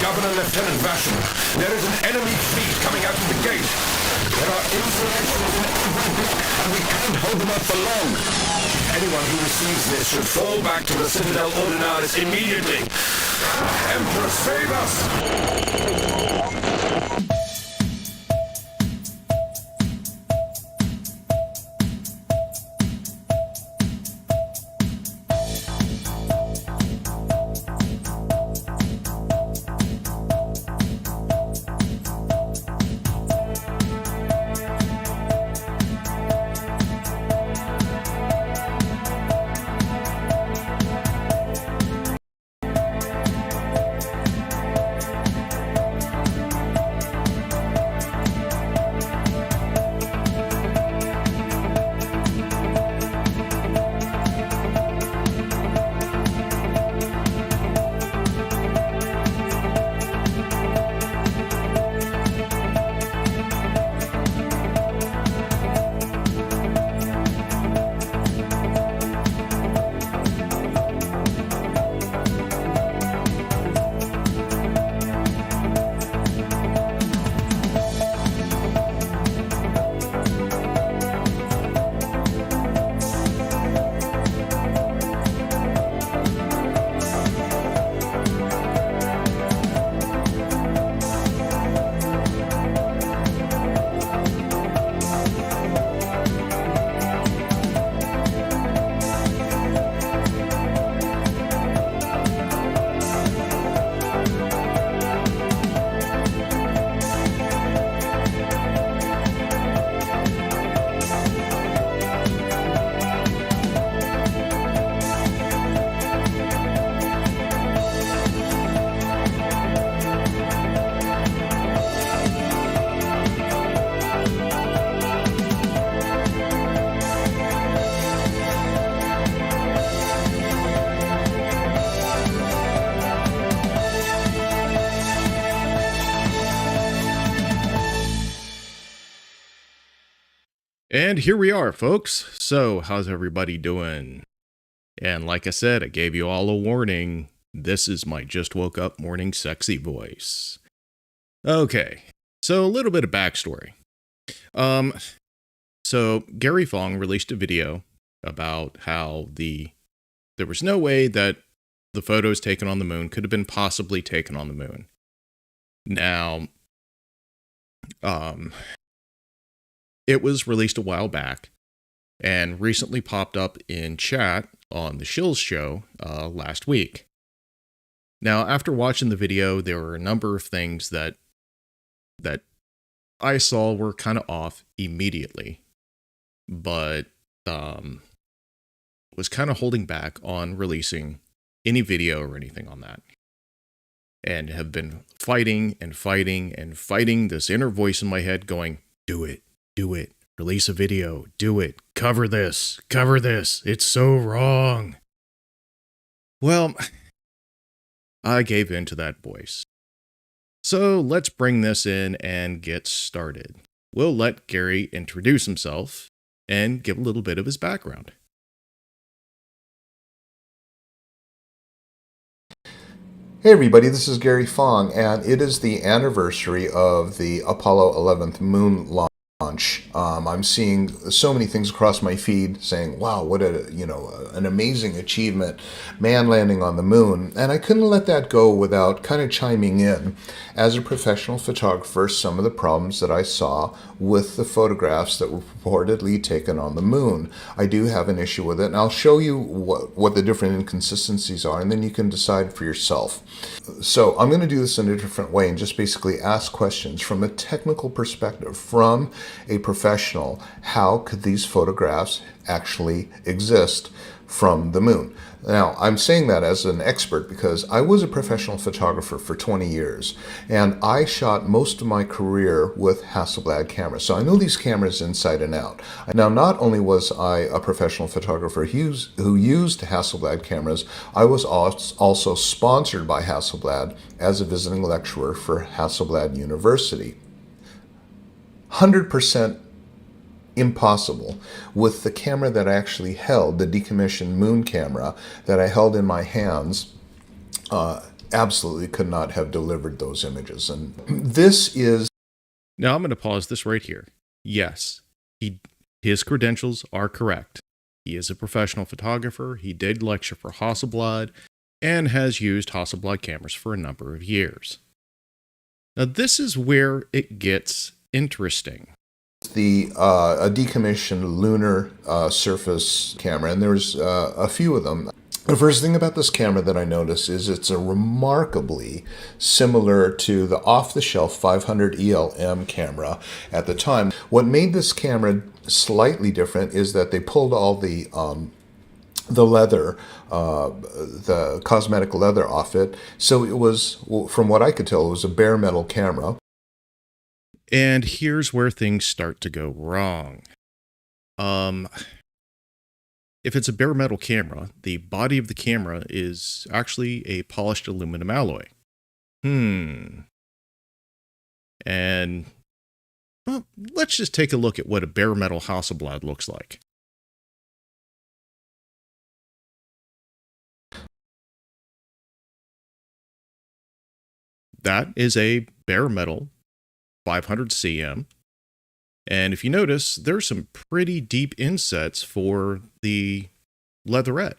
Governor Lieutenant Vashon, there is an enemy fleet coming out of the gate. There are installations in every block, and we can't hold them up for long. Anyone who receives this should fall back to the Citadel Ordinaris immediately. Emperor, save us! And here we are, folks. So, how's everybody doing? And like I said, I gave you all a warning. This is my just woke up morning sexy voice. Okay, so a little bit of backstory. So Gary Fong released a video about how there was no way that the photos taken on the moon could have been possibly taken on the moon. Now, it was released a while back and recently popped up in chat on the Shills show last week. Now, after watching the video, there were a number of things that I saw were kind of off immediately, but was kind of holding back on releasing any video or anything on that. And have been fighting and fighting and fighting this inner voice in my head going, do it, release a video, do it, cover this, it's so wrong. Well, I gave in to that voice. So let's bring this in and get started. We'll let Gary introduce himself and give a little bit of his background. Hey everybody, this is Gary Fong, and it is the anniversary of the Apollo 11th moon launch. I'm seeing so many things across my feed saying, wow, what an amazing achievement, man landing on the moon. And I couldn't let that go without kind of chiming in, as a professional photographer, some of the problems that I saw with the photographs that were purportedly taken on the moon. I do have an issue with it, and I'll show you what the different inconsistencies are, and then you can decide for yourself. So I'm going to do this in a different way and just basically ask questions from a technical perspective, from a professional. How could these photographs actually exist from the moon? Now, I'm saying that as an expert because I was a professional photographer for 20 years, and I shot most of my career with Hasselblad cameras. So I know these cameras inside and out. Now, not only was I a professional photographer who used Hasselblad cameras, I was also sponsored by Hasselblad as a visiting lecturer for Hasselblad University. 100% impossible with the camera that I actually held, the decommissioned moon camera that I held in my hands, absolutely could not have delivered those images. And this is... Now I'm going to pause this right here. Yes, his credentials are correct. He is a professional photographer. He did lecture for Hasselblad and has used Hasselblad cameras for a number of years. Now this is where it gets interesting. A decommissioned lunar surface camera, and there's a few of them. The first thing about this camera that I notice is it's a remarkably similar to the off-the-shelf 500 ELM camera at the time. What made this camera slightly different is that they pulled all the leather, the cosmetic leather off it. So it was, from what I could tell, it was a bare metal camera. And here's where things start to go wrong. If it's a bare metal camera, the body of the camera is actually a polished aluminum alloy. And, well, let's just take a look at what a bare metal Hasselblad looks like. That is a bare metal 500 cm. And if you notice, there's some pretty deep insets for the leatherette.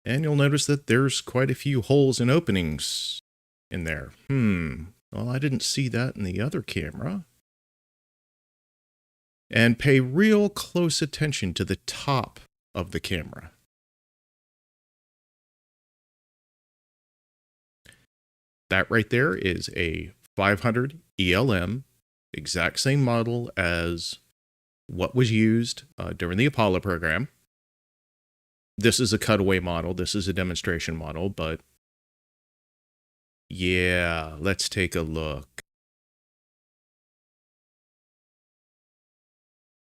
And you'll notice that there's quite a few holes and openings in there. Well, I didn't see that in the other camera. And pay real close attention to the top of the camera. That right there is a 500 ELM, exact same model as what was used during the Apollo program. This is a cutaway model. This is a demonstration model, but yeah, let's take a look.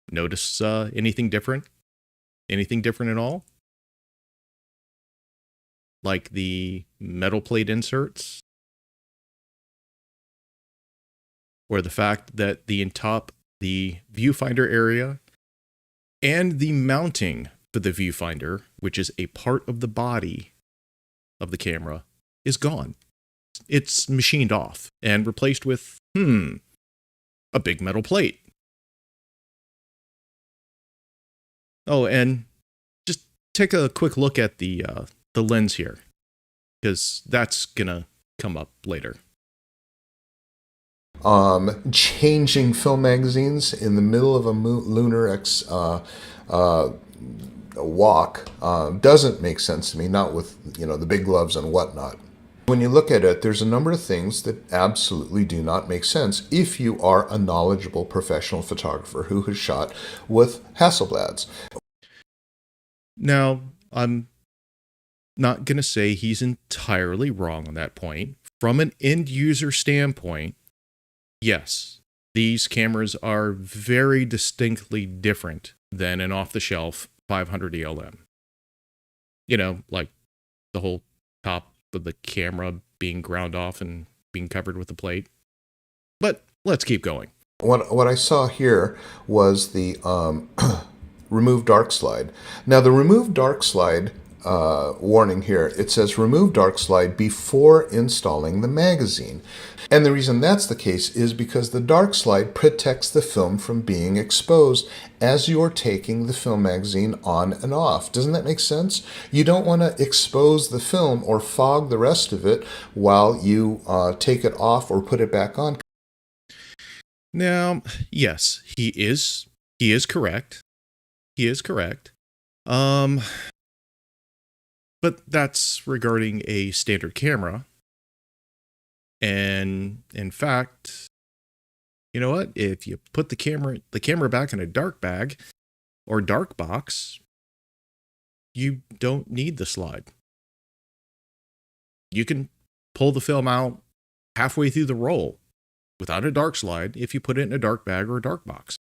Notice anything different? Anything different at all? Like the metal plate inserts? Or the fact that the viewfinder area and the mounting for the viewfinder, which is a part of the body of the camera, is gone. It's machined off and replaced with, a big metal plate. Oh, and just take a quick look at the lens here, because that's gonna come up later. Changing film magazines in the middle of a lunar walk doesn't make sense to me, not with the big gloves and whatnot. When you look at it, there's a number of things that absolutely do not make sense if you are a knowledgeable professional photographer who has shot with Hasselblads. Now, I'm not going to say he's entirely wrong on that point. From an end user standpoint, yes, these cameras are very distinctly different than an off-the-shelf 500 ELM. Like the whole top of the camera being ground off and being covered with a plate. But let's keep going. What I saw here was the remove dark slide. Now, the remove dark slide warning here, it says remove dark slide before installing the magazine. And the reason that's the case is because the dark slide protects the film from being exposed as you're taking the film magazine on and off. Doesn't that make sense? You don't want to expose the film or fog the rest of it while you take it off or put it back on. Now, yes, he is correct. He is correct. But that's regarding a standard camera. And in fact, you know what? If you put the camera back in a dark bag or dark box, you don't need the slide. You can pull the film out halfway through the roll without a dark slide if you put it in a dark bag or a dark box.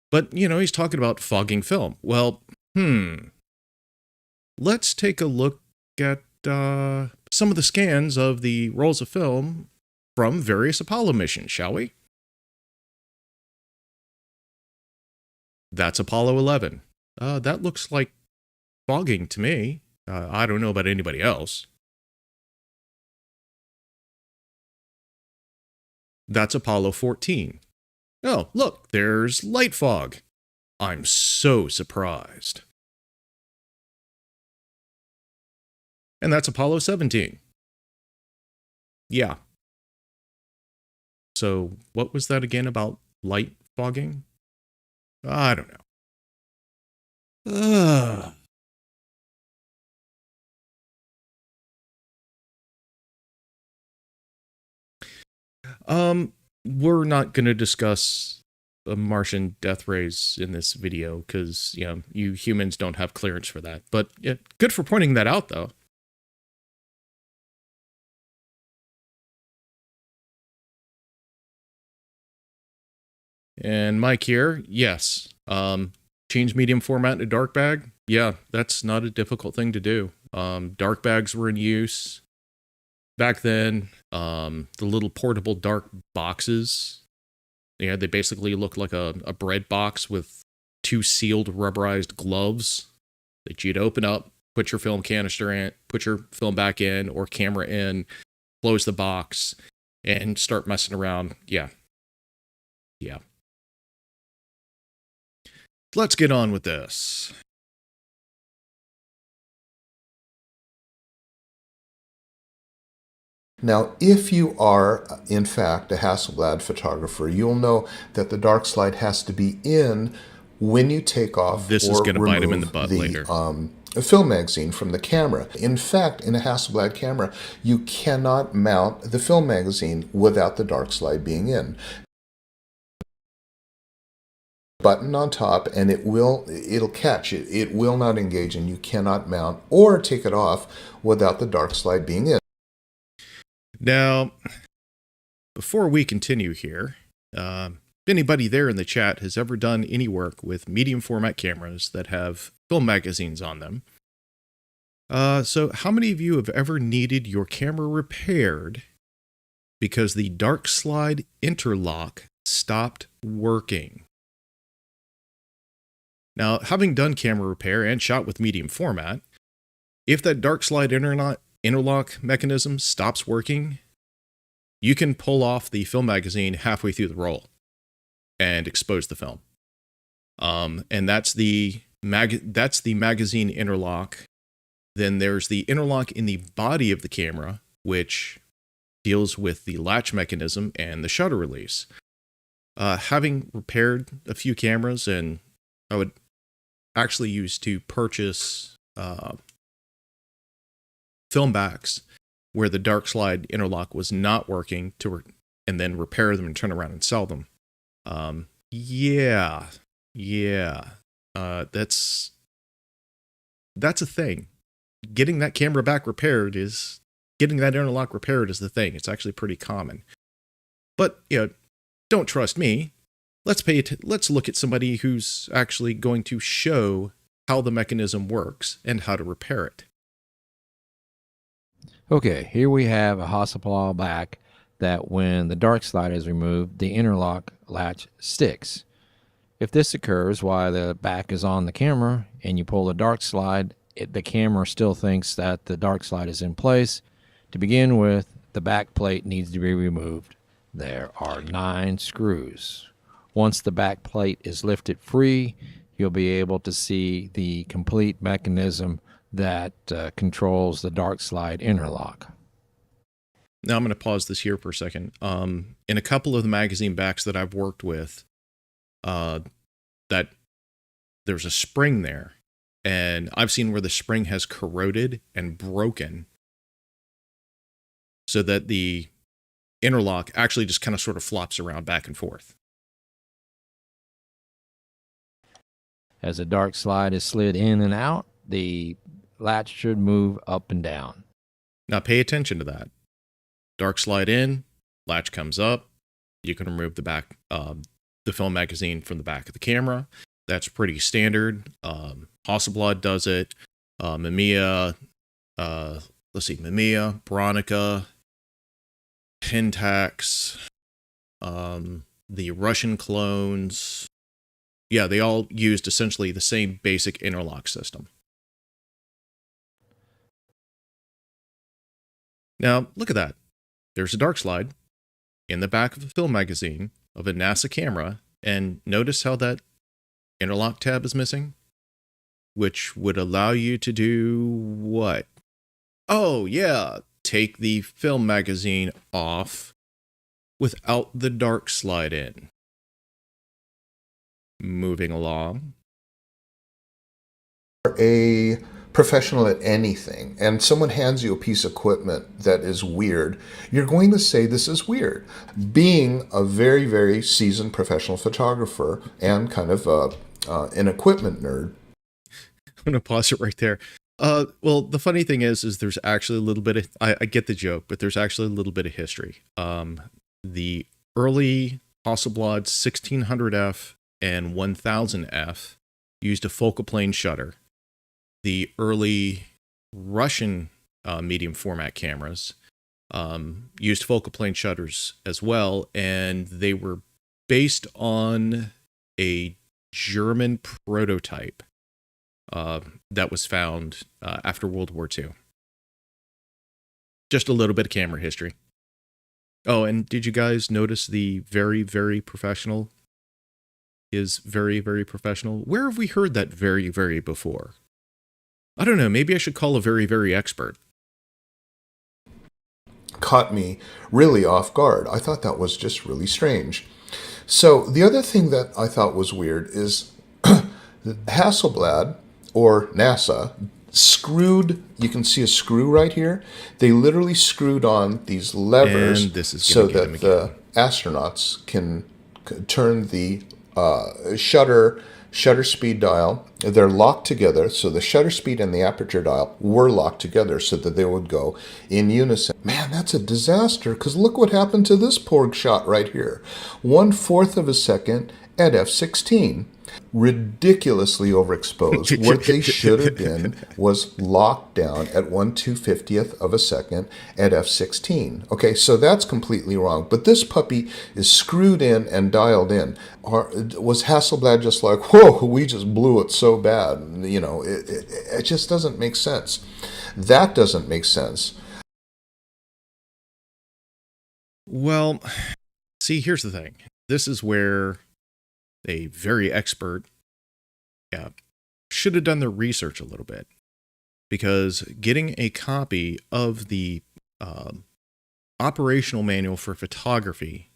But, he's talking about fogging film. Well, let's take a look at some of the scans of the rolls of film from various Apollo missions, shall we? That's Apollo 11. That looks like fogging to me. I don't know about anybody else. That's Apollo 14. Oh, look, there's light fog. I'm so surprised. And that's Apollo 17. Yeah. So, what was that again about light fogging? I don't know. We're not going to discuss Martian death rays in this video because, you know, you humans don't have clearance for that. But yeah, good for pointing that out, though. And Mike here, yes. Change medium format to dark bag. Yeah, that's not a difficult thing to do. Dark bags were in use back then. The little portable dark boxes. Yeah, they basically look like a bread box with 2 sealed rubberized gloves that you'd open up, put your film canister in, put your film back in or camera in, close the box, and start messing around. Yeah. Let's get on with this. Now, if you are, in fact, a Hasselblad photographer, you'll know that the dark slide has to be in when you take off This or is going to bite him in remove the butt the later. film magazine from the camera. In fact, in a Hasselblad camera, you cannot mount the film magazine without the dark slide being in. Button on top, and it'll catch it. It will not engage, and you cannot mount or take it off without the dark slide being in. Now, before we continue here, if anybody there in the chat has ever done any work with medium format cameras that have film magazines on them, so how many of you have ever needed your camera repaired because the dark slide interlock stopped working? Now, having done camera repair and shot with medium format, if that dark slide interlock mechanism stops working, you can pull off the film magazine halfway through the roll and expose the film. And that's the magazine interlock. Then there's the interlock in the body of the camera, which deals with the latch mechanism and the shutter release. Having repaired a few cameras, and I would actually used to purchase film backs where the dark slide interlock was not working and then repair them and turn around and sell them. That's a thing. Getting that camera back repaired getting that interlock repaired is the thing. It's actually pretty common. But, you know, don't trust me. Let's look at somebody who's actually going to show how the mechanism works and how to repair it. Okay, here we have a Hasselblad back that when the dark slide is removed, the interlock latch sticks. If this occurs while the back is on the camera and you pull the dark slide, the camera still thinks that the dark slide is in place. To begin with, the back plate needs to be removed. There are 9 screws. Once the back plate is lifted free, you'll be able to see the complete mechanism that controls the dark slide interlock. Now I'm going to pause this here for a second. In a couple of the magazine backs that I've worked with, that there's a spring there, and I've seen where the spring has corroded and broken so that the interlock actually just kind of sort of flops around back and forth. As the dark slide is slid in and out, the latch should move up and down. Now pay attention to that. Dark slide in, latch comes up. You can remove the film magazine from the back of the camera. That's pretty standard. Hasselblad does it. Mamiya, Bronica, Pentax, the Russian clones. Yeah, they all used essentially the same basic interlock system. Now, look at that. There's a dark slide in the back of a film magazine of a NASA camera, and notice how that interlock tab is missing, which would allow you to do what? Oh, yeah, take the film magazine off without the dark slide in. Moving along. A professional at anything and someone hands you a piece of equipment that is weird, you're going to say this is weird. Being a very, very seasoned professional photographer and kind of an equipment nerd. I'm going to pause it right there. Well, the funny thing is there's actually a little bit of, I get the joke, but there's actually a little bit of history. The early Hasselblad 1600F and 1000F used a focal plane shutter. The early Russian medium format cameras used focal plane shutters as well, and they were based on a German prototype that was found after World War II. Just a little bit of camera history. Oh, and did you guys notice the very, very professional is very, very professional? Where have we heard that very, very before? I don't know. Maybe I should call a very, very expert. Caught me really off guard. I thought that was just really strange. So the other thing that I thought was weird is Hasselblad, or NASA, screwed, you can see a screw right here. They literally screwed on these levers so that the astronauts can turn the shutter speed dial. They're locked together, so the shutter speed and the aperture dial were locked together so that they would go in unison. Man, that's a disaster, because look what happened to this poor shot right here. 1/4 of a second at f/16. Ridiculously overexposed. What they should have been was locked down at 1/250th of a second at f/16. Okay, so that's completely wrong. But this puppy is screwed in and dialed in. Was Hasselblad just like, whoa, we just blew it so bad? You know, it just doesn't make sense. That doesn't make sense. Well, see, here's the thing. This is where a very expert should have done their research a little bit, because getting a copy of the operational manual for photography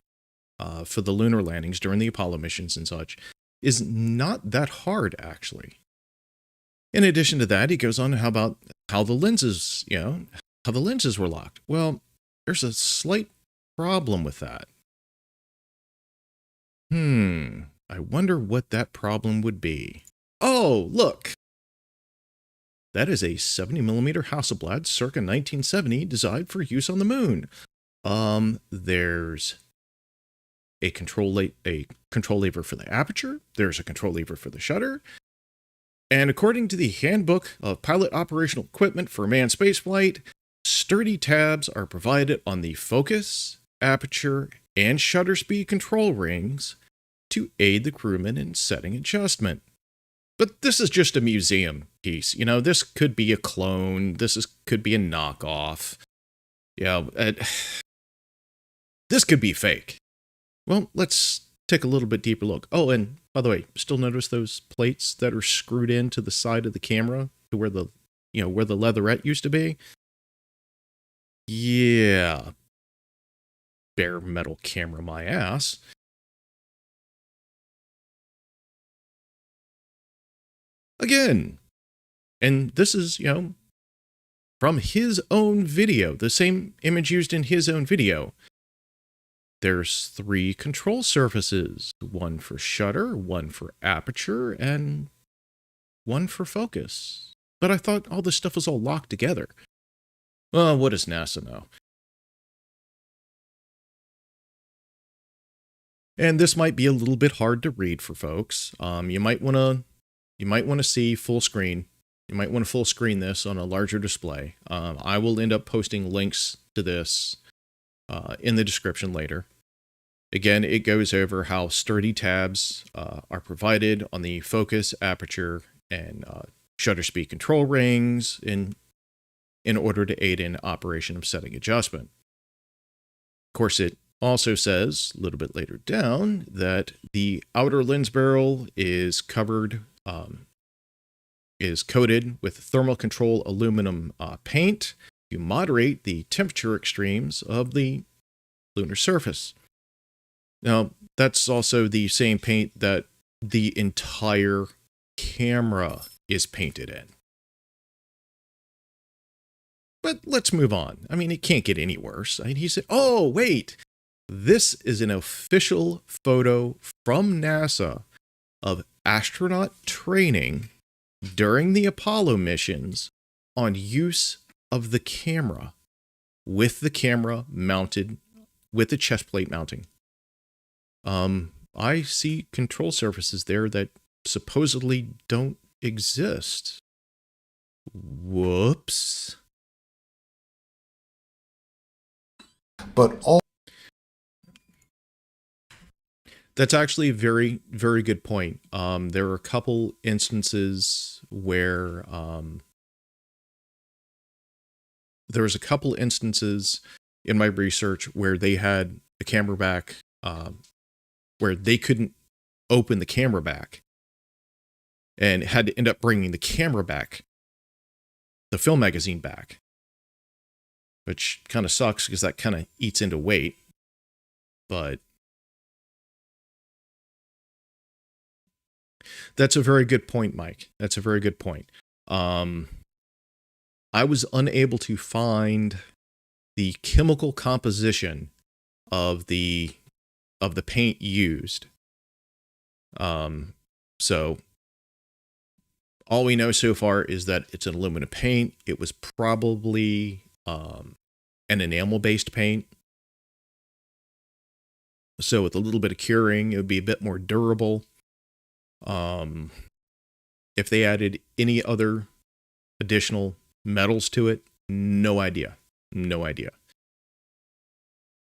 for the lunar landings during the Apollo missions and such is not that hard, actually. In addition to that, he goes on to about how the lenses, how the lenses were locked. Well, there's a slight problem with that. I wonder what that problem would be. Oh, look! That is a 70mm Hasselblad circa 1970 designed for use on the moon. There's a control lever for the aperture. There's a control lever for the shutter. And according to the Handbook of Pilot Operational Equipment for Manned Spaceflight, sturdy tabs are provided on the focus, aperture, and shutter speed control rings to aid the crewman in setting adjustment. But this is just a museum piece. This could be a clone. Could be a knockoff. This could be fake. Well, let's take a little bit deeper look. Oh, and by the way, still notice those plates that are screwed into the side of the camera to where the leatherette used to be? Yeah. Bare metal camera, my ass. Again, and this is, from his own video, the same image used in his own video. There's 3 control surfaces, one for shutter, one for aperture, and one for focus. But I thought all this stuff was all locked together. Well, what does NASA know? And this might be a little bit hard to read for folks. You might want to see full screen. You might want to full screen this on a larger display. I will end up posting links to this in the description later. Again, it goes over how sturdy tabs are provided on the focus, aperture, and shutter speed control rings. And in order to aid in operation of setting adjustment. Of course, it also says a little bit later down that the outer lens barrel is covered, is coated with thermal control aluminum paint to moderate the temperature extremes of the lunar surface. Now, that's also the same paint that the entire camera is painted in. But let's move on. I mean, it can't get any worse. He said, oh, wait, this is an official photo from NASA of astronaut training during the Apollo missions on use of the camera, with the camera mounted with the chest plate mounting. I see control surfaces there that supposedly don't exist. Whoops. But all That's actually a very, very good point. There are a couple instances where there was a couple instances in my research where they had the camera back, where they couldn't open the camera back and had to end up bringing the camera back, the film magazine back, which kind of sucks because that kind of eats into weight. But that's a very good point, Mike. That's a very good point. I was unable to find the chemical composition of the paint used. So all we know so far is that it's an aluminum paint. It was probably an enamel-based paint. So with a little bit of curing, it would be a bit more durable. If they added any other additional metals to it, no idea. No idea.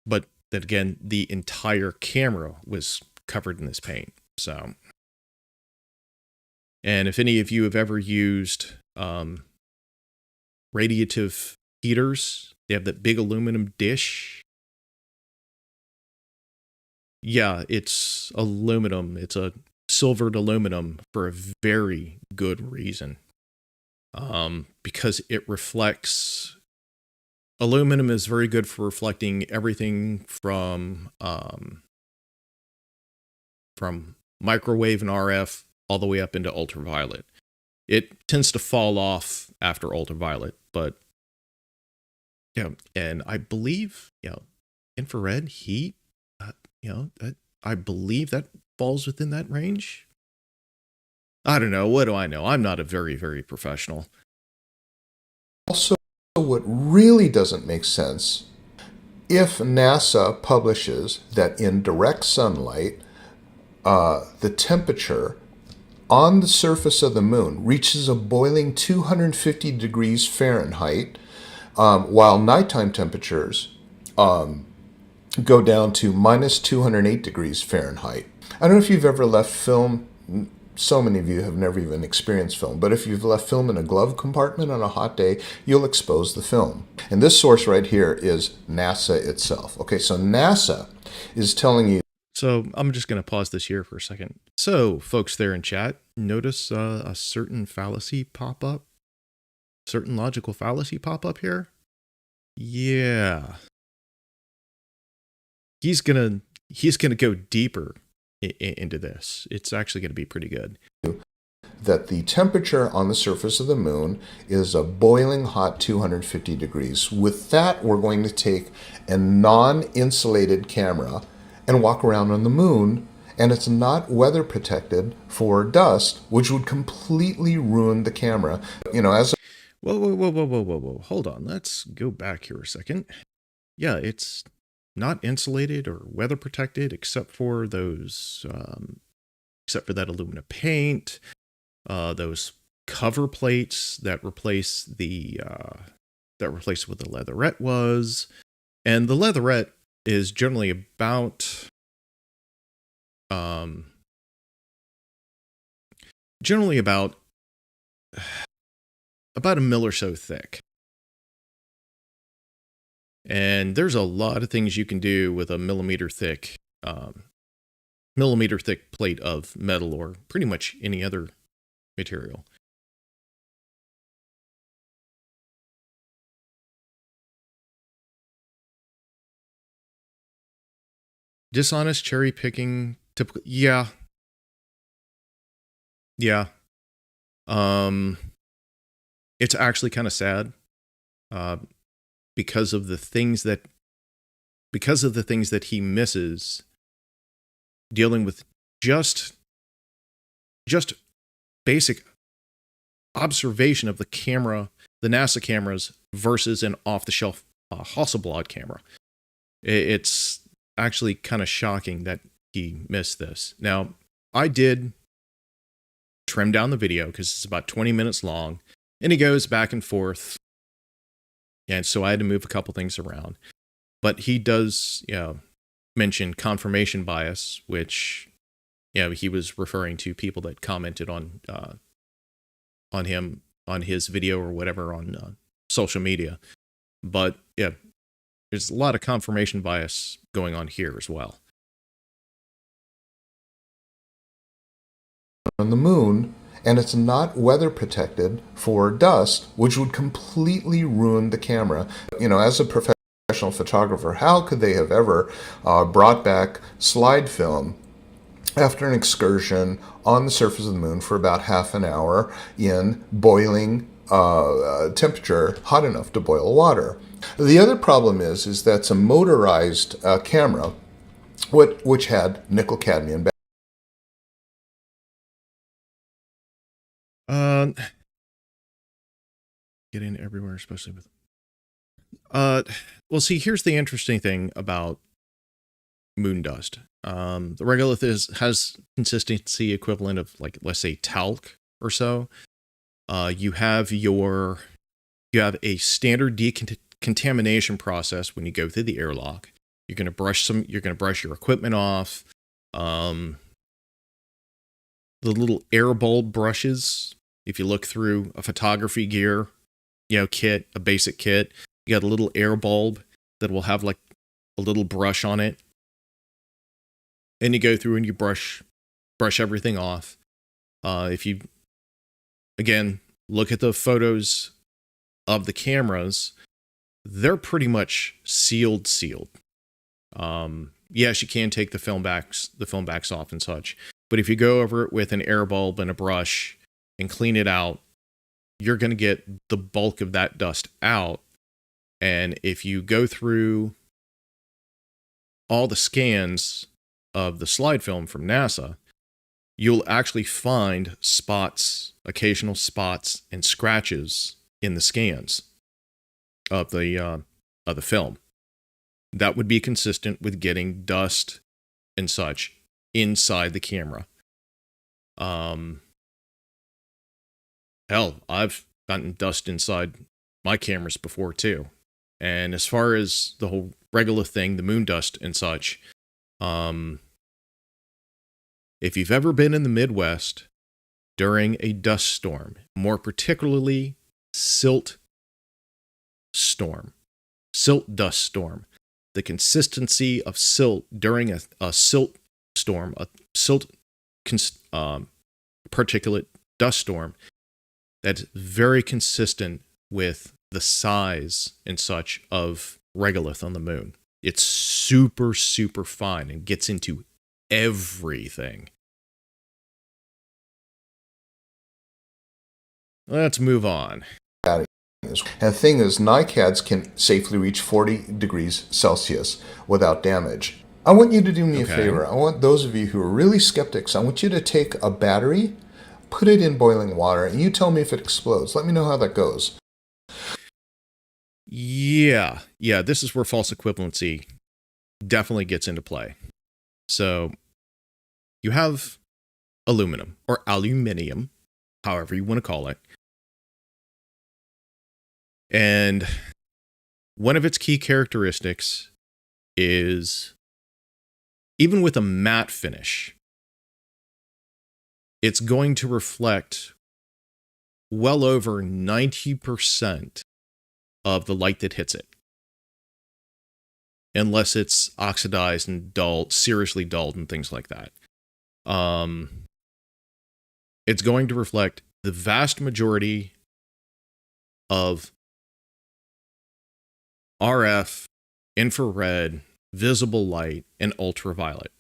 But then again, the entire camera was covered in this paint. So, and if any of you have ever used radiative heaters, they have that big aluminum dish. Yeah, it's aluminum. It's a silvered aluminum for a very good reason. Because it reflects. Aluminum is very good for reflecting everything from microwave and RF all the way up into ultraviolet. It tends to fall off after ultraviolet, but yeah, and I believe infrared heat, I believe that falls within that range. I don't know. What do I know? I'm not a very, very professional. also, what really doesn't make sense, if NASA publishes that in direct sunlight, the temperature on the surface of the moon reaches a boiling 250 degrees Fahrenheit, while nighttime temperatures go down to minus 208 degrees Fahrenheit. I don't know if you've ever left film. So many of you have never even experienced film, but if you've left film in a glove compartment on a hot day, you'll expose the film. And this source right here is NASA itself. Okay, so NASA is telling you. So I'm just going to pause this here for a second. So, folks there in chat, notice a certain fallacy pop up? Certain logical fallacy pop up here? Yeah. He's gonna go deeper into this. It's actually going to be pretty good. That the temperature on the surface of the moon is a boiling hot 250 degrees. With that, we're going to take a non-insulated camera and walk around on the moon, and it's not weather protected for dust, which would completely ruin the camera. As Whoa. Hold on. Let's go back here a second. Yeah, it's not insulated or weather protected except for those, except for that aluminum paint, those cover plates that replace what the leatherette was. And the leatherette is generally about a mil or so thick. And there's a lot of things you can do with a millimeter thick plate of metal or pretty much any other material. Dishonest cherry picking, typical. Yeah. It's actually kind of sad, uh, because of the things that he misses dealing with just basic observation of the camera, the NASA cameras versus an off-the-shelf Hasselblad camera. It's actually kind of shocking that he missed this. Now, I did trim down the video because it's about 20 minutes long, and he goes back and forth, and so I had to move a couple things around. But he does, mention confirmation bias, which, he was referring to people that commented on him, on his video or whatever on social media. But yeah, there's a lot of confirmation bias going on here as well. On the moon, and it's not weather protected for dust, which would completely ruin the camera. As a professional photographer, how could they have ever brought back slide film after an excursion on the surface of the moon for about half an hour in boiling temperature, hot enough to boil water? The other problem is that's a motorized camera, which had nickel cadmium. Getting everywhere, especially with. Well, see, here's the interesting thing about moon dust. The regolith has consistency equivalent of, like, let's say talc or so. You have a standard decontamination process when you go through the airlock. You're going to brush your equipment off. The little air bulb brushes, if you look through a photography gear, kit, a basic kit, you got a little air bulb that will have like a little brush on it. And you go through and you brush everything off. If you, again, look at the photos of the cameras, they're pretty much sealed. Yes, you can take the film backs off and such. But if you go over it with an air bulb and a brush and clean it out, you're going to get the bulk of that dust out. And if you go through all the scans of the slide film from NASA, you'll actually find occasional spots and scratches in the scans of the film. That would be consistent with getting dust and such inside the camera. Hell, I've gotten dust inside my cameras before too. And as far as the whole regolith thing, the moon dust and such, if you've ever been in the Midwest during a dust storm, more particularly silt dust storm, the consistency of silt during a silt storm, particulate dust storm, that's very consistent with the size and such of regolith on the moon. It's super, super fine and gets into everything. Let's move on. And the thing is, NiCads can safely reach 40 degrees Celsius without damage. I want you to do me a favor. I want those of you who are really skeptics, I want you to take a battery, put it in boiling water, and you tell me if it explodes. Let me know how that goes. Yeah, this is where false equivalency definitely gets into play. So you have aluminum or aluminium, however you want to call it. And one of its key characteristics is, even with a matte finish, it's going to reflect well over 90% of the light that hits it. unless it's oxidized and dulled, seriously dulled and things like that. It's going to reflect the vast majority of RF, infrared, visible light, and ultraviolet.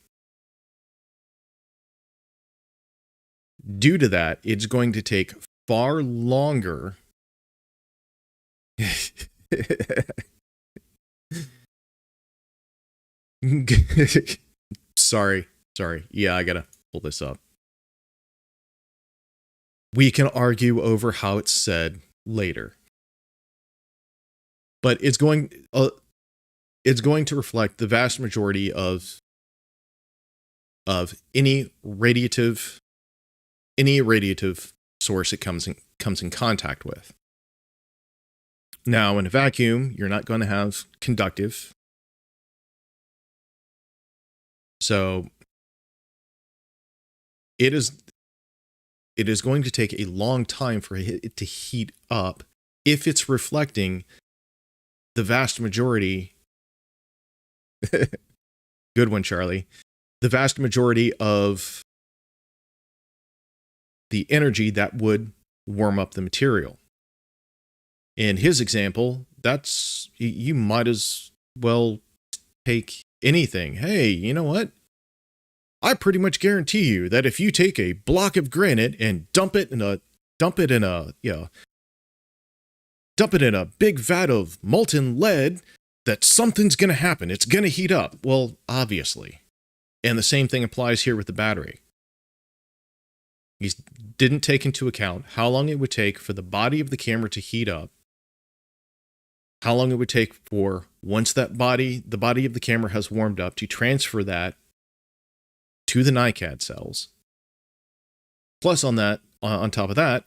Due to that, it's going to take far longer Sorry. Yeah, I gotta pull this up. We can argue over how it's said later. But it's going to reflect the vast majority of any radiative source it comes in contact with. Now, in a vacuum, you're not going to have conductive. So it is going to take a long time for it to heat up if it's reflecting the vast majority. Good one, Charlie. The vast majority of the energy that would warm up the material. In his example, that's, you might as well take anything. Hey, you know what? I pretty much guarantee you that if you take a block of granite and dump it in a big vat of molten lead, that something's going to happen. It's going to heat up. Well, obviously. And the same thing applies here with the battery. He didn't take into account how long it would take for the body of the camera to heat up, how long it would take for, once the body of the camera has warmed up, to transfer that to the NiCad cells. Plus on top of that,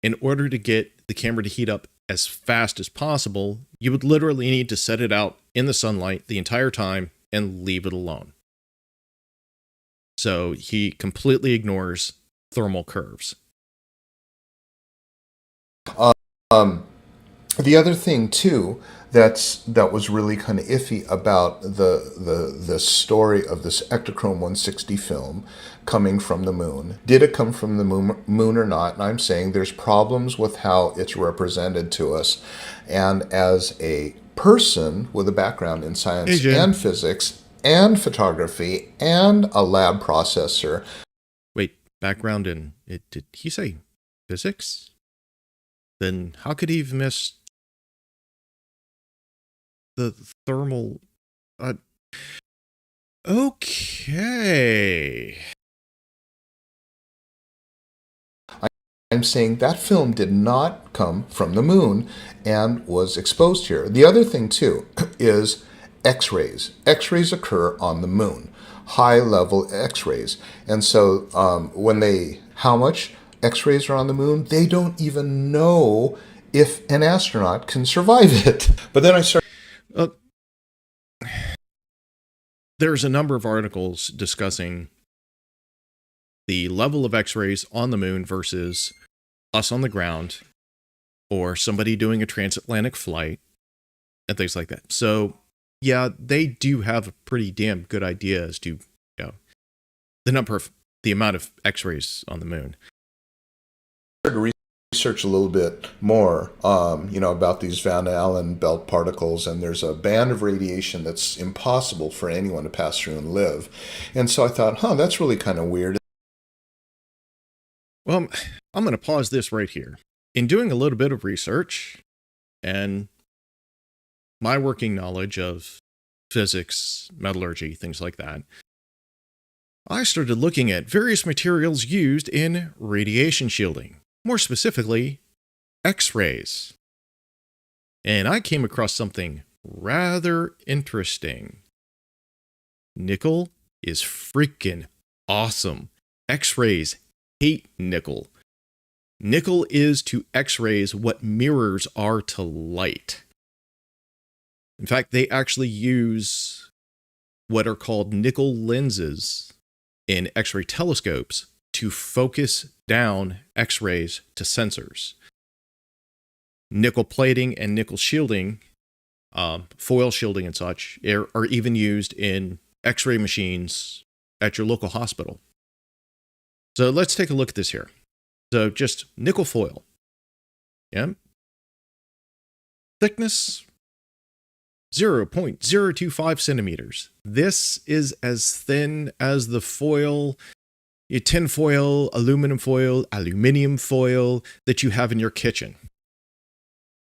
in order to get the camera to heat up as fast as possible, you would literally need to set it out in the sunlight the entire time and leave it alone. So he completely ignores thermal curves. The other thing too that was really kind of iffy about the story of this Ektachrome 160 film coming from the moon. Did it come from the moon or not? And I'm saying there's problems with how it's represented to us. And as a person with a background in science and physics and photography and a lab processor. Wait, background in it? Did he say physics? Then how could he have missed the thermal? Okay. I'm saying that film did not come from the moon and was exposed here. The other thing too is X-rays. X-rays occur on the moon, high-level X-rays. And so how much X-rays are on the moon, they don't even know if an astronaut can survive it. But then I started... There's a number of articles discussing the level of X-rays on the moon versus us on the ground, or somebody doing a transatlantic flight, and things like that. So, yeah, they do have a pretty damn good idea as to, the amount of X-rays on the moon. I started to research a little bit more, about these Van Allen belt particles, and there's a band of radiation that's impossible for anyone to pass through and live. And so I thought, that's really kind of weird. Well, I'm going to pause this right here. In doing a little bit of research and my working knowledge of physics, metallurgy, things like that, I started looking at various materials used in radiation shielding, more specifically, X-rays. And I came across something rather interesting. Nickel is freaking awesome. X-rays hate nickel. Nickel is to X-rays what mirrors are to light. In fact, they actually use what are called nickel lenses in X-ray telescopes to focus down X-rays to sensors. Nickel plating and nickel shielding foil shielding and such are even used in X-ray machines at your local hospital. So let's take a look at this here. So just nickel foil. Yeah. Thickness 0.025 centimeters. This is as thin as the foil, your tin foil, aluminum foil that you have in your kitchen.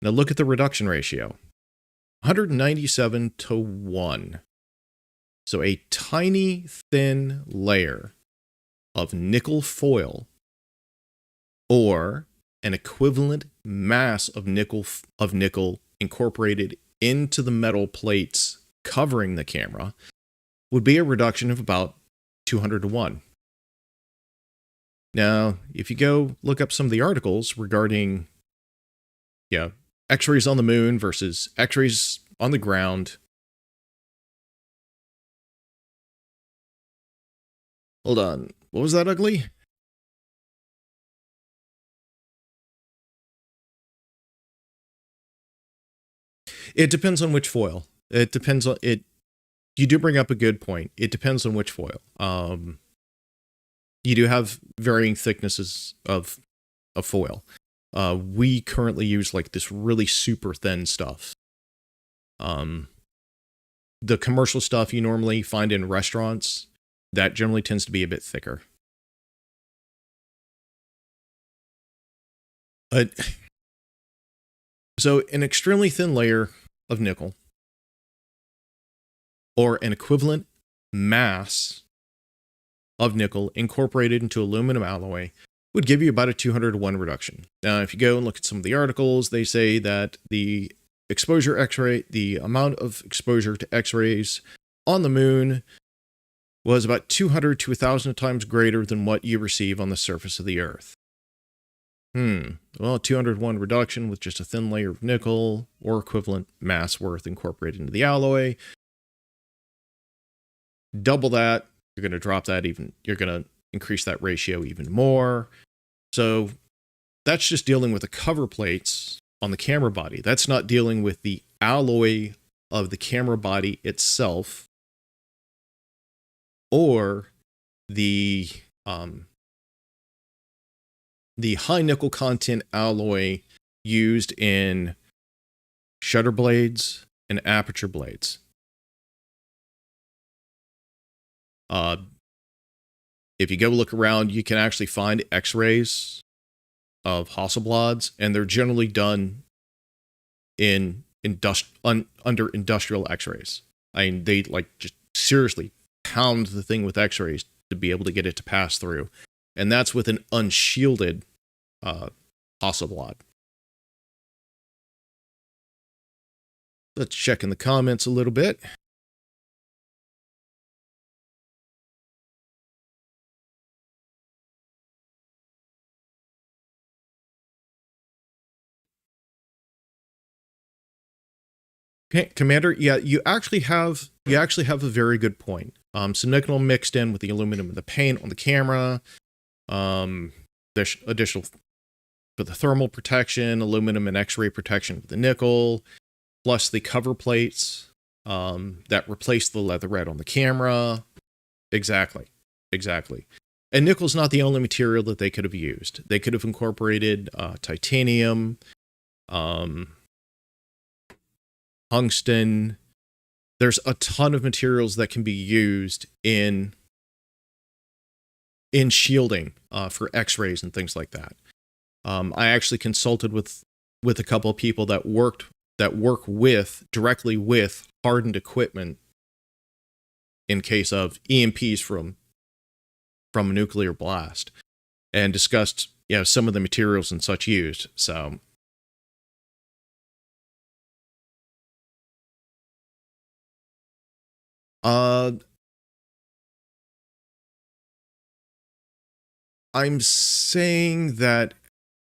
Now look at the reduction ratio. 197 to 1. So a tiny thin layer of nickel foil, or an equivalent mass of nickel incorporated into the metal plates covering the camera, would be a reduction of about 200 to 1. Now, if you go look up some of the articles regarding X-rays on the moon versus X-rays on the ground. Hold on. What was that, Ugly? It depends on which foil. It depends on it. You do bring up a good point. It depends on which foil. You do have varying thicknesses of foil. We currently use like this really super thin stuff. The commercial stuff you normally find in restaurants, that generally tends to be a bit thicker. So an extremely thin layer of nickel, or an equivalent mass of nickel incorporated into aluminum alloy, would give you about a 200 to 1 reduction. Now, if you go and look at some of the articles, they say that the exposure X-ray, the amount of exposure to X-rays on the moon was about 200 to 1,000 times greater than what you receive on the surface of the Earth. Well, 201 reduction with just a thin layer of nickel or equivalent mass worth incorporated into the alloy. Double that, you're going to drop that even, you're going to increase that ratio even more. So that's just dealing with the cover plates on the camera body. That's not dealing with the alloy of the camera body itself, or the high nickel content alloy used in shutter blades and aperture blades. If you go look around, you can actually find X-rays of Hasselblads, and they're generally done in under industrial X-rays. I mean, they like just seriously pound the thing with X-rays to be able to get it to pass through, and that's with an unshielded Hasselblad. Let's check in the comments a little bit. Okay, Commander, yeah, you actually have a very good point. So nickel mixed in with the aluminum and the paint on the camera. There's additional for the thermal protection, aluminum and X-ray protection with the nickel, plus the cover plates that replace the leatherette on the camera. Exactly. And nickel's not the only material that they could have used. They could have incorporated titanium, tungsten. There's a ton of materials that can be used in shielding for X-rays and things like that. I actually consulted with a couple of people that work directly with hardened equipment in case of EMPs from a nuclear blast, and discussed some of the materials and such used. So I'm saying that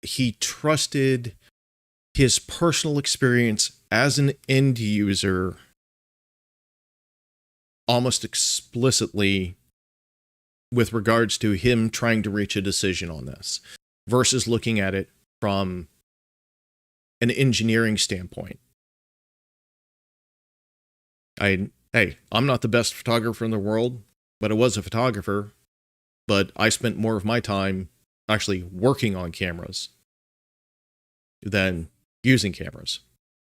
he trusted his personal experience as an end user almost explicitly with regards to him trying to reach a decision on this, versus looking at it from an engineering standpoint. Hey, I'm not the best photographer in the world, but I was a photographer. But I spent more of my time actually working on cameras than using cameras.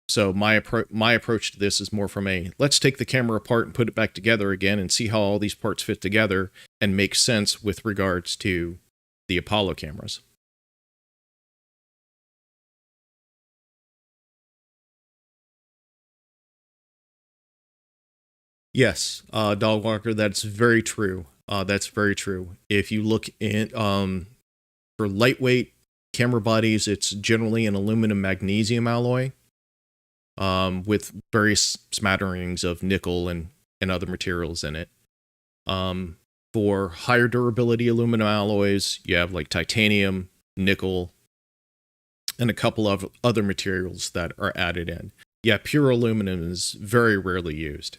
So my approach to this is more from a let's take the camera apart and put it back together again and see how all these parts fit together and make sense with regards to the Apollo cameras. Yes, Dog Walker, that's very true. That's very true. If you look in for lightweight camera bodies, it's generally an aluminum magnesium alloy with various smatterings of nickel and other materials in it. For higher durability aluminum alloys, you have like titanium, nickel, and a couple of other materials that are added in. Yeah, pure aluminum is very rarely used.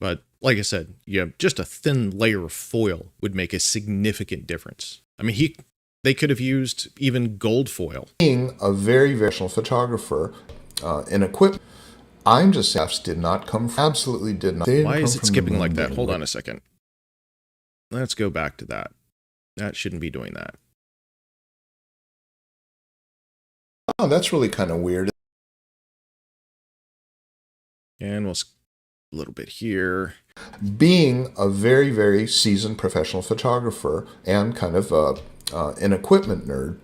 But like I said, yeah, just a thin layer of foil would make a significant difference. I mean, they could have used even gold foil. Being a very professional photographer in equipment, I'm just saying, did not come from, absolutely did not. Why is it skipping like that? Hold on a second. Let's go back to that. That shouldn't be doing that. Oh, that's really kind of weird. And we'll a little bit here. Being a very, very seasoned professional photographer and kind of an equipment nerd,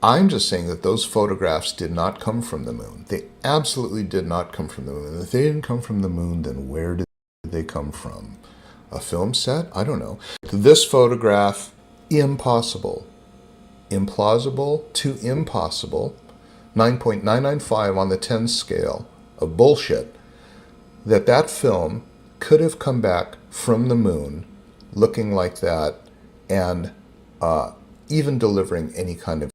I'm just saying that those photographs did not come from the moon. They absolutely did not come from the moon. And if they didn't come from the moon, then where did they come from? A film set? I don't know. This photograph, impossible. Implausible to impossible. 9.995 on the 10 scale of bullshit. That film could have come back from the moon looking like that and even delivering any kind of...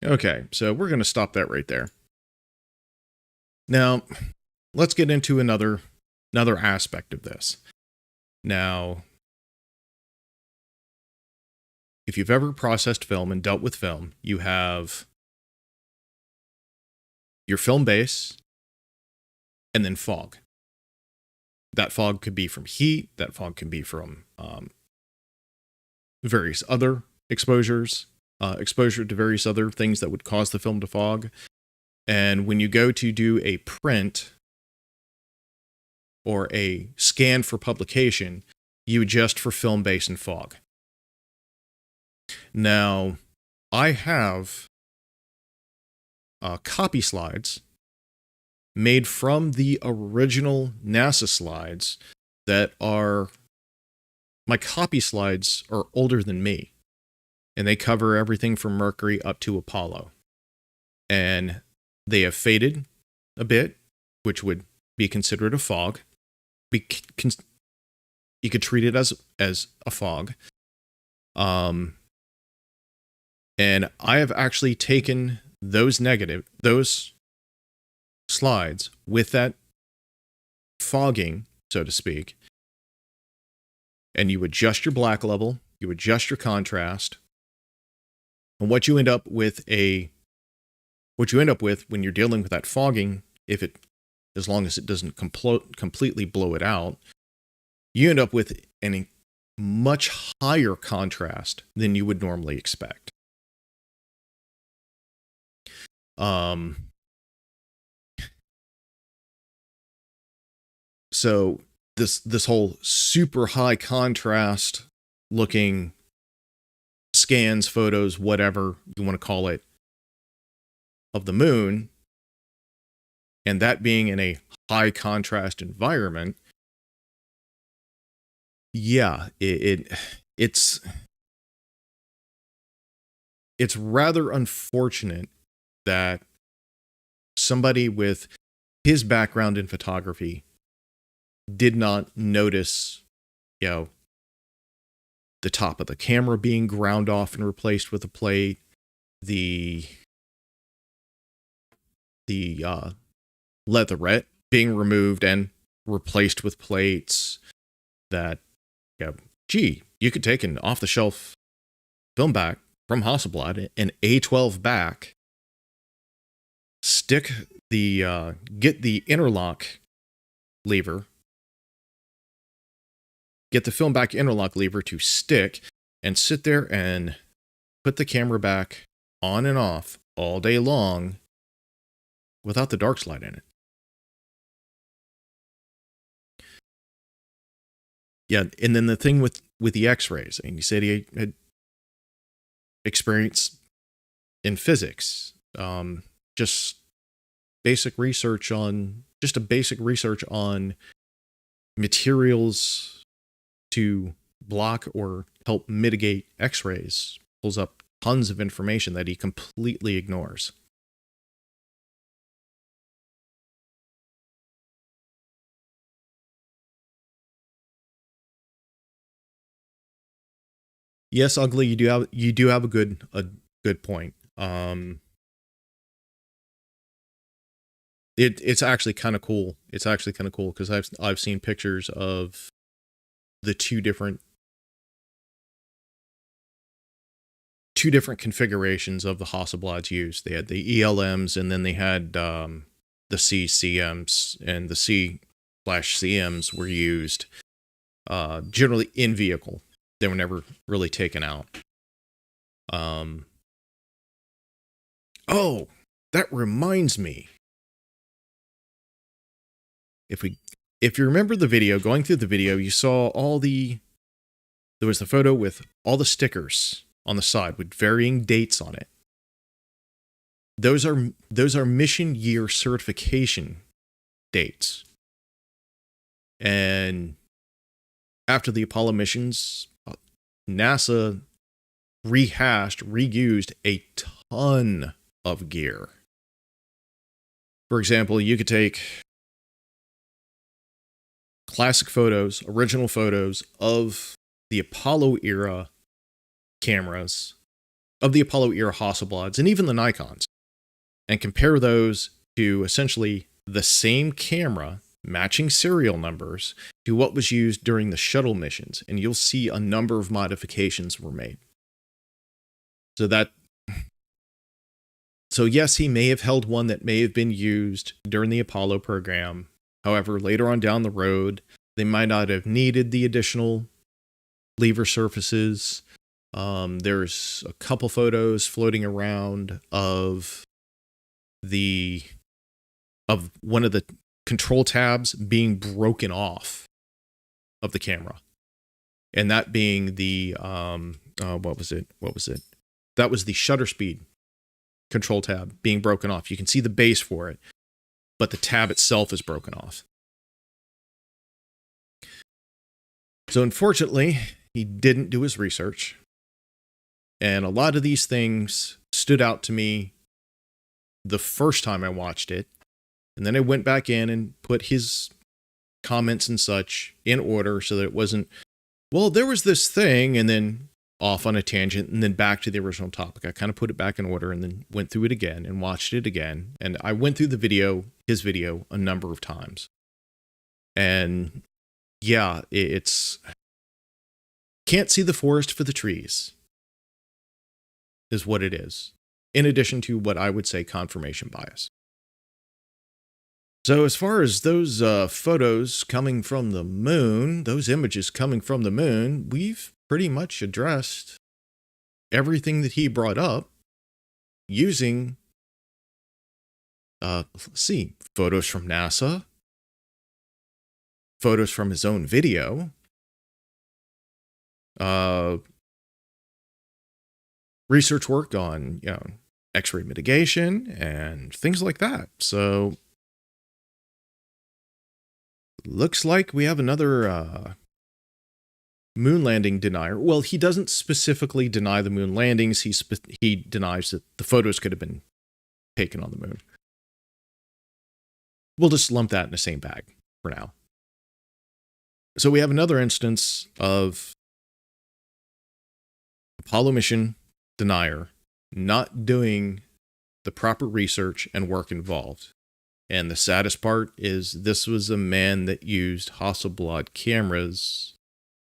Okay, so we're going to stop that right there. Now, let's get into another aspect of this. Now, if you've ever processed film and dealt with film, you have your film base and then fog. That fog could be from heat, that fog can be from various other exposures, exposure to various other things that would cause the film to fog. And when you go to do a print or a scan for publication, you adjust for film base and fog. Now, I have copy slides made from the original NASA slides that are... My copy slides are older than me. And they cover everything from Mercury up to Apollo. And they have faded a bit, which would be considered a fog. You could treat it as a fog. And I have actually taken those slides with that fogging, so to speak, and you adjust your black level, you adjust your contrast, and what you end up with when you're dealing with that fogging, as long as it doesn't completely blow it out, you end up with a much higher contrast than you would normally expect. So this whole super high contrast looking scans, photos, whatever you want to call it, of the moon, and that being in a high contrast environment, yeah, it's rather unfortunate that somebody with his background in photography did not notice, the top of the camera being ground off and replaced with a plate, the leatherette being removed and replaced with plates. That, you could take an off-the-shelf film from Hasselblad an A12 back, stick the get the interlock lever, get the film back interlock lever to stick, and sit there and put the camera back on and off all day long without the dark slide in it. Yeah, and then the thing with the X-rays, and he said he had experience in physics, just basic research on materials to block or help mitigate X-rays. Pulls up tons of information that he completely ignores. Yes, Ugly, you do have a good point. It's actually kind of cool. It's actually kind of cool because I've seen pictures of the two different configurations of the Hasselblads used. They had the ELMs, and then they had the CCMs, and the C/CMs were used generally in vehicle. They were never really taken out. Oh, that reminds me. If you remember the video, going through the video, you saw there was the photo with all the stickers on the side with varying dates on it. Those are mission year certification dates. And after the Apollo missions, NASA reused a ton of gear. For example, you could take classic photos, original photos of the Apollo era cameras, of the Apollo era Hasselblads, and even the Nikons, and compare those to essentially the same camera, matching serial numbers, to what was used during the shuttle missions, and you'll see a number of modifications were made. So yes, he may have held one that may have been used during the Apollo program. However, later on down the road, they might not have needed the additional lever surfaces. There's a couple photos floating around of one of the control tabs being broken off of the camera, and that being the what was it? That was the shutter speed control tab being broken off. You can see the base for it, but the tab itself is broken off. So unfortunately, he didn't do his research. And a lot of these things stood out to me the first time I watched it. And then I went back in and put his comments and such in order so that it wasn't, well, there was this thing, and then off on a tangent, and then back to the original topic. I kind of put it back in order and then went through it again and watched it again. And I went through his video, a number of times. And yeah, it's can't see the forest for the trees is what it is. In addition to what I would say confirmation bias. So as far as those photos coming from the moon, those images coming from the moon, we've pretty much addressed everything that he brought up using, let's see, photos from NASA, photos from his own video, research work on, X-ray mitigation and things like that. So looks like we have another moon landing denier. Well, he doesn't specifically deny the moon landings. He denies that the photos could have been taken on the moon. We'll just lump that in the same bag for now. So we have another instance of Apollo mission denier not doing the proper research and work involved. And the saddest part is this was a man that used Hasselblad cameras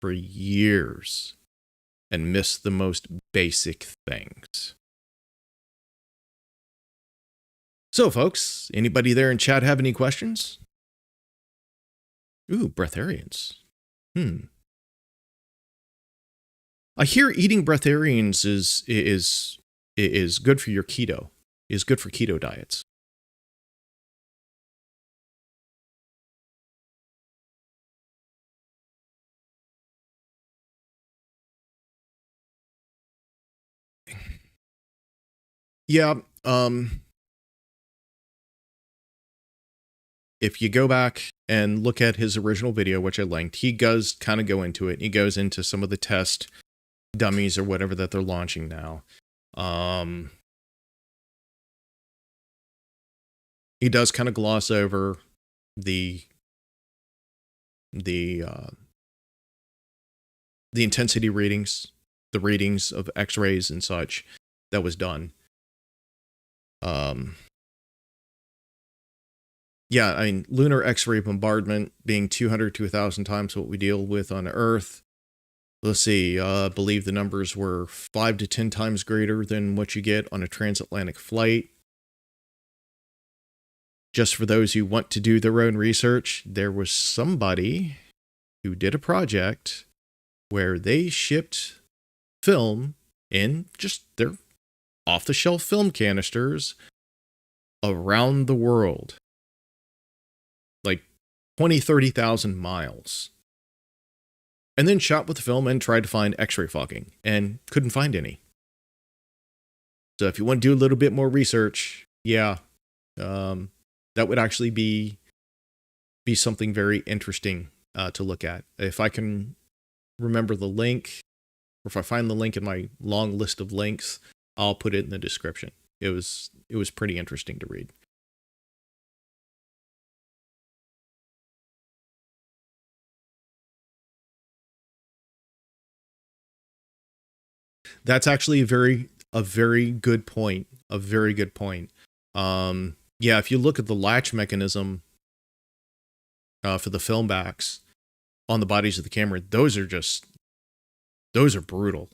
for years and missed the most basic things. So, folks, anybody there in chat have any questions? Ooh, breatharians. I hear eating breatharians is good for your keto. Is good for keto diets. Yeah, if you go back and look at his original video, which I linked, he does kind of go into it. He goes into some of the test dummies or whatever that they're launching now. He does kind of gloss over the intensity readings, the readings of X-rays and such that was done. Yeah, I mean, lunar X-ray bombardment being 200 to 1,000 times what we deal with on Earth. Let's see, I believe the numbers were 5 to 10 times greater than what you get on a transatlantic flight. Just for those who want to do their own research, there was somebody who did a project where they shipped film in just their off-the-shelf film canisters around the world. Like 20, 30,000 miles. And then shot with the film and tried to find X-ray fogging and couldn't find any. So if you want to do a little bit more research, yeah, that would actually be something very interesting to look at. If I can remember the link, or if I find the link in my long list of links, I'll put it in the description. It was pretty interesting to read. That's actually a very good point. A very good point. Yeah, if you look at the latch mechanism for the film backs on the bodies of the camera, those are brutal.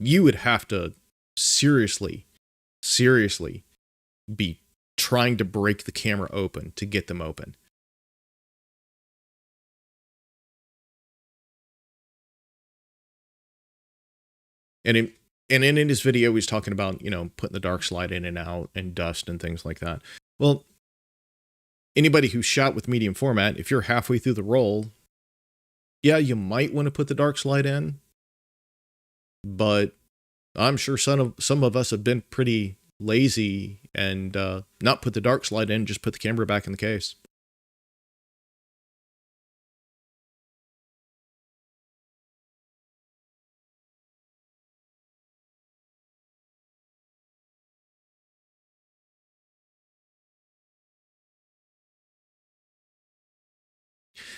You would have to seriously be trying to break the camera open to get them open. And in his video, he's talking about, putting the dark slide in and out and dust and things like that. Well, anybody who's shot with medium format, if you're halfway through the roll, yeah, you might want to put the dark slide in. But I'm sure some of us have been pretty lazy and not put the dark slide in, just put the camera back in the case.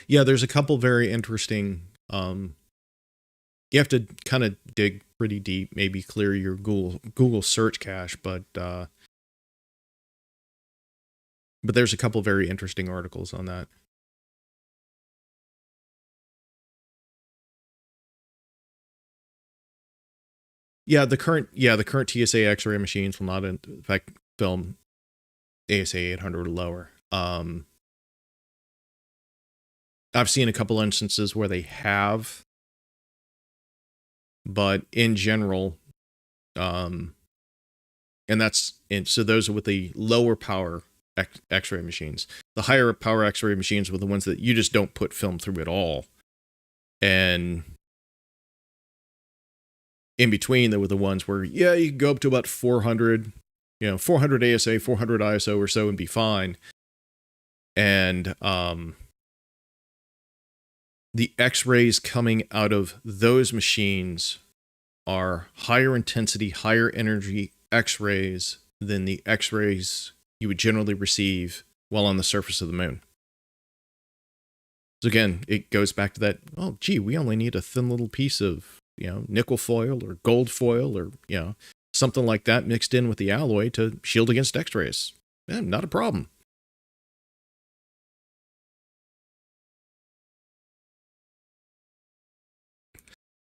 Yeah, there's a couple very interesting. You have to kind of dig pretty deep, maybe clear your Google search cache, but there's a couple very interesting articles on that. Yeah, the current TSA X-ray machines will not in fact film ASA 800 or lower. I've seen a couple instances where they have, but in general, so those are with the lower power X-ray machines. The higher power X-ray machines were the ones that you just don't put film through at all. And in between, there were the ones where, yeah, you can go up to about 400, 400 ASA, 400 ISO or so and be fine. And the X-rays coming out of those machines are higher intensity, higher energy X-rays than the X-rays you would generally receive while on the surface of the moon. So again, it goes back to that, oh, gee, we only need a thin little piece of, nickel foil or gold foil or, something like that mixed in with the alloy to shield against X-rays. Not a problem.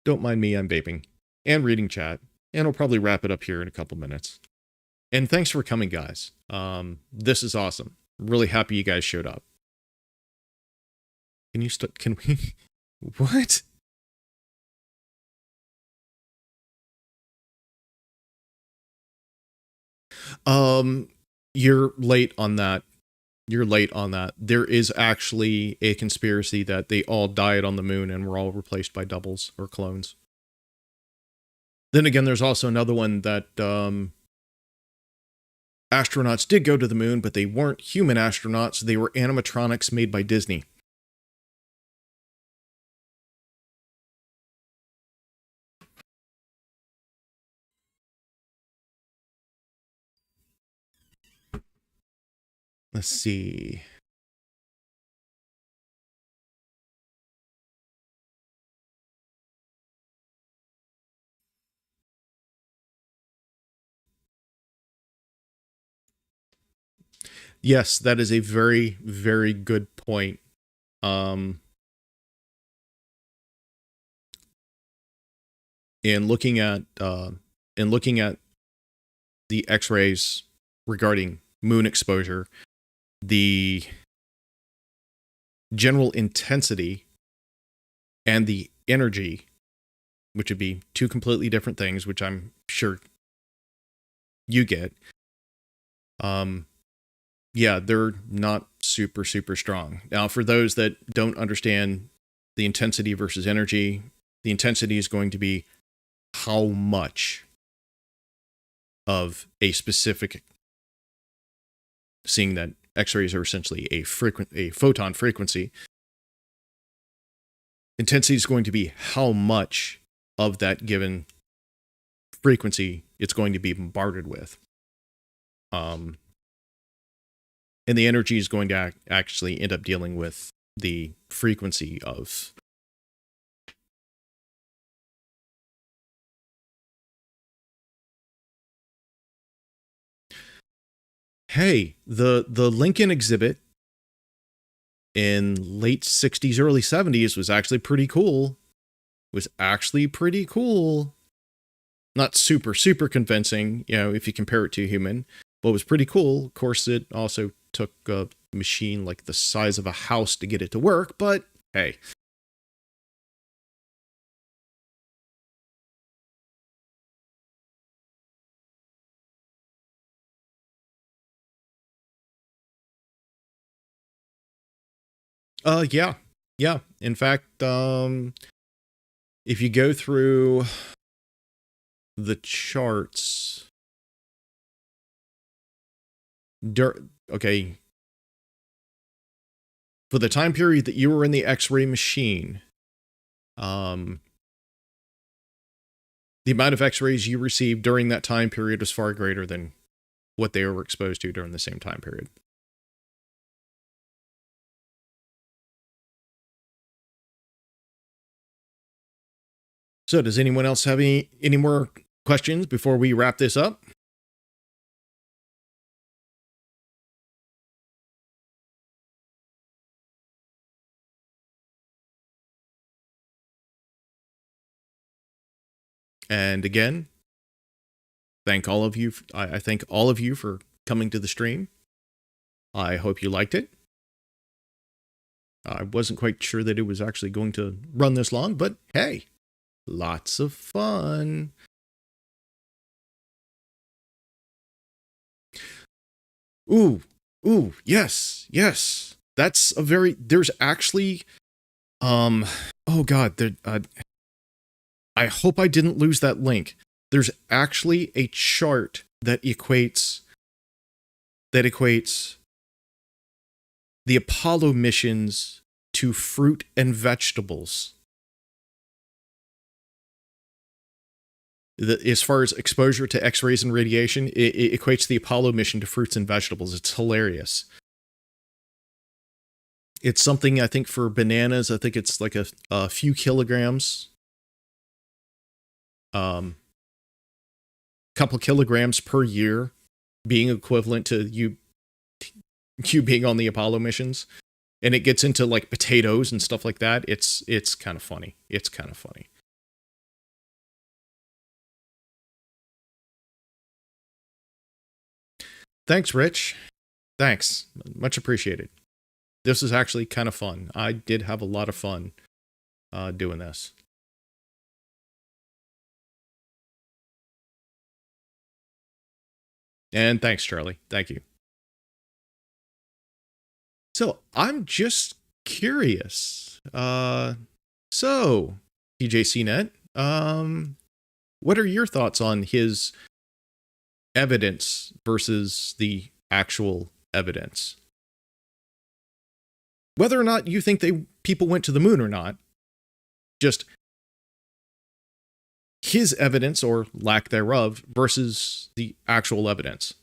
Don't mind me, I'm vaping. and reading chat. And I'll probably wrap it up here in a couple minutes. And thanks for coming, guys. This is awesome. Really happy you guys showed up. Can we? What? You're late on that. You're late on that. There is actually a conspiracy that they all died on the moon and were all replaced by doubles or clones. Then again, there's also another one that astronauts did go to the moon, but they weren't human astronauts. They were animatronics made by Disney. Let's see. Yes, that is a very, very good point. In looking at the X-rays regarding moon exposure, the general intensity and the energy, which would be two completely different things, which I'm sure you get. Yeah, they're not super, super strong. Now, for those that don't understand the intensity versus energy, the intensity is going to be how much of a specific, seeing that X-rays are essentially a photon frequency. Intensity is going to be how much of that given frequency it's going to be bombarded with. And the energy is going to actually end up dealing with the frequency of. Hey, the Lincoln exhibit in late 60s, early 70s was actually pretty cool. Not super, super convincing, if you compare it to a human, but was pretty cool. Of course, it also took a machine like the size of a house to get it to work, but hey. Yeah. In fact, if you go through the charts, okay, for the time period that you were in the X-ray machine, the amount of X-rays you received during that time period was far greater than what they were exposed to during the same time period. So does anyone else have any more questions before we wrap this up? And again, thank all of you. I thank all of you for coming to the stream. I hope you liked it. I wasn't quite sure that it was actually going to run this long, but hey, lots of fun. Ooh, yes. That's a very, there's actually, oh God, I hope I didn't lose that link. There's actually a chart that equates the Apollo missions to fruit and vegetables. As far as exposure to X-rays and radiation, it equates the Apollo mission to fruits and vegetables. It's hilarious. It's something, I think, for bananas, I think it's like a few kilograms. Couple kilograms per year being equivalent to you being on the Apollo missions. And it gets into like potatoes and stuff like that. It's kind of funny. Thanks, Rich. Thanks. Much appreciated. This is actually kind of fun. I did have a lot of fun doing this. And thanks, Charlie. Thank you. So I'm just curious. So TJCnet, what are your thoughts on his evidence versus the actual evidence? Whether or not you think people went to the moon or not, just his evidence or lack thereof versus the actual evidence.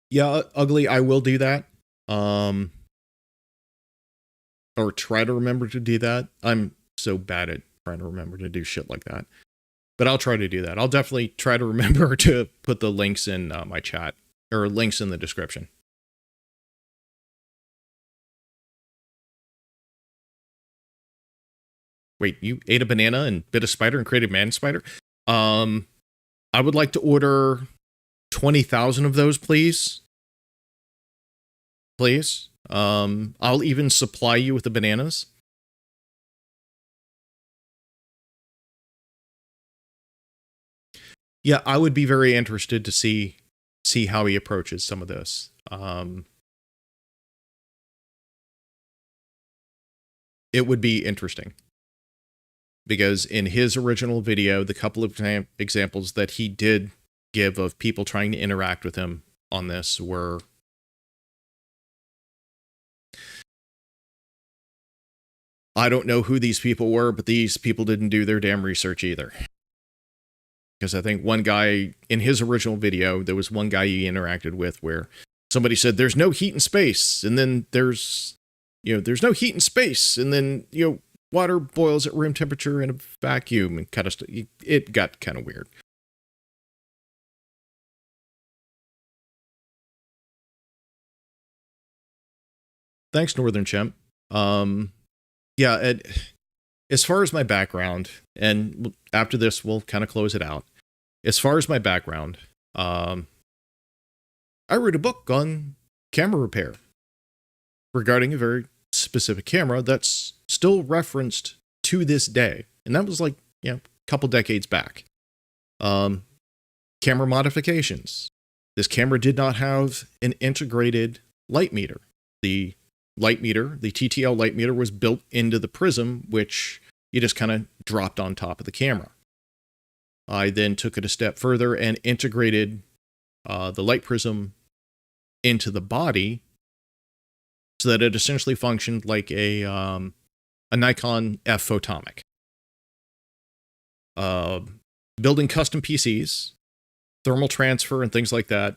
Yeah, Ugly, I will do that. Or try to remember to do that. I'm so bad at trying to remember to do shit like that. But I'll try to do that. I'll definitely try to remember to put the links in my chat, or links in the description. Wait, you ate a banana and bit a spider and created man spider? I would like to order 20,000 of those, please. Please. I'll even supply you with the bananas. Yeah, I would be very interested to see how he approaches some of this. It would be interesting. Because in his original video, the couple of examples that he did give of people trying to interact with him on this were I don't know who these people were, but these people didn't do their damn research either. Because I think one guy, in his original video, there was one guy he interacted with where somebody said, there's no heat in space, and then there's no heat in space, and then, water boils at room temperature in a vacuum, and kind of it got kind of weird. Thanks, Northern Chimp. Yeah, as far as my background, and after this, we'll kind of close it out. As far as my background, I wrote a book on camera repair regarding a very specific camera that's still referenced to this day. And that was like, a couple decades back. Camera modifications. This camera did not have an integrated light meter. The light meter, the TTL light meter, was built into the prism, which you just kind of dropped on top of the camera. I then took it a step further and integrated the light prism into the body so that it essentially functioned like a Nikon F photomic. Building custom PCs, thermal transfer, and things like that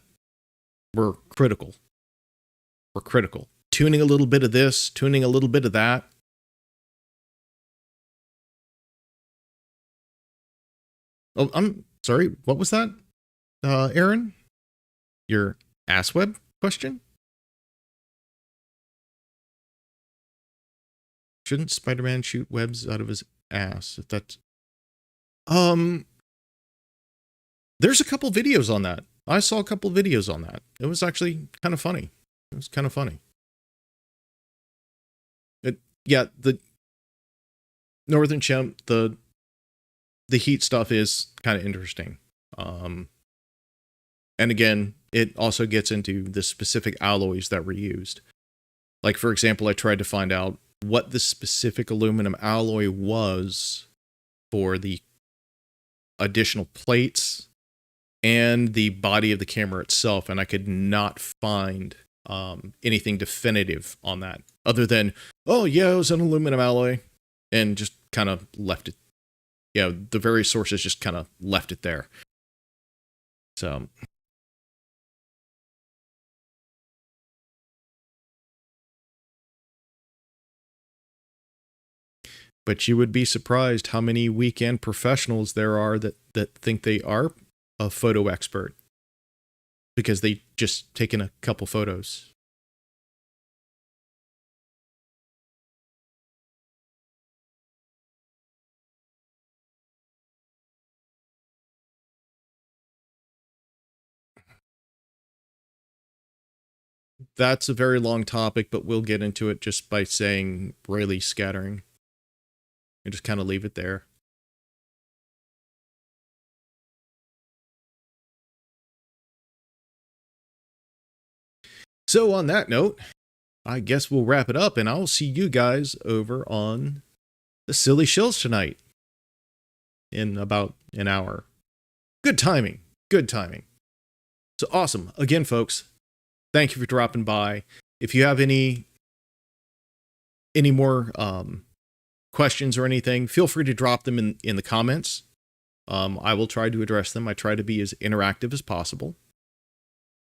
were critical. Tuning a little bit of this, tuning a little bit of that. Oh, I'm sorry. What was that, Aaron? Your ass web question? Shouldn't Spider-Man shoot webs out of his ass? If that's there's a couple videos on that. I saw a couple videos on that. It was actually kind of funny. Yeah, the Northern Chimp, the heat stuff is kind of interesting. And again, it also gets into the specific alloys that were used. Like, for example, I tried to find out what the specific aluminum alloy was for the additional plates and the body of the camera itself, and I could not find anything definitive on that, other than, oh yeah, it was an aluminum alloy, and just kind of left it. The various sources just kind of left it there. So, but you would be surprised how many weekend professionals there are that think they are a photo expert because they just taken a couple photos that's a very long topic, but we'll get into it just by saying Rayleigh scattering. And just kind of leave it there. So on that note, I guess we'll wrap it up, and I'll see you guys over on the Silly Shills tonight in about an hour. Good timing. Good timing. So awesome. Again, folks, thank you for dropping by. If you have any more questions or anything, feel free to drop them in the comments. I will try to address them. I try to be as interactive as possible.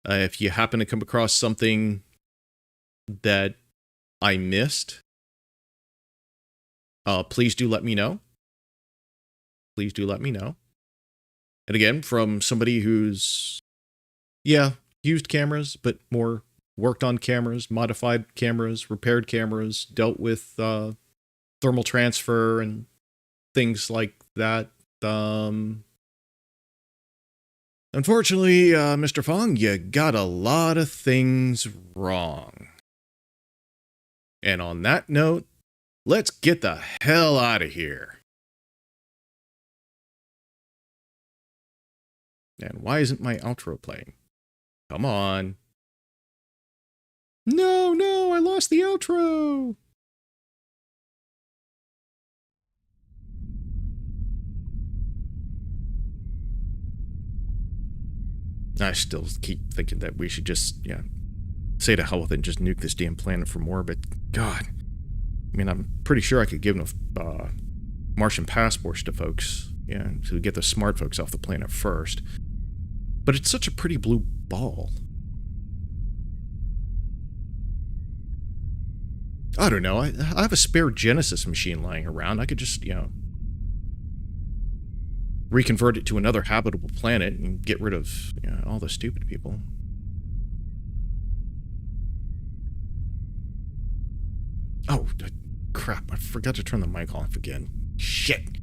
If you happen to come across something that I missed, please do let me know. Please do let me know. And again, from somebody who's, used cameras, but more worked on cameras, modified cameras, repaired cameras, dealt with thermal transfer and things like that. Unfortunately, Mr. Fong, you got a lot of things wrong. And on that note, let's get the hell out of here. And why isn't my outro playing? Come on. No, I lost the outro. I still keep thinking that we should just, say to hell with it and just nuke this damn planet from orbit. God. I mean, I'm pretty sure I could give enough Martian passports to folks, to get the smart folks off the planet first. But it's such a pretty blue ball. I don't know. I have a spare Genesis machine lying around. I could just, reconvert it to another habitable planet and get rid of all the stupid people. Oh, crap. I forgot to turn the mic off again. Shit.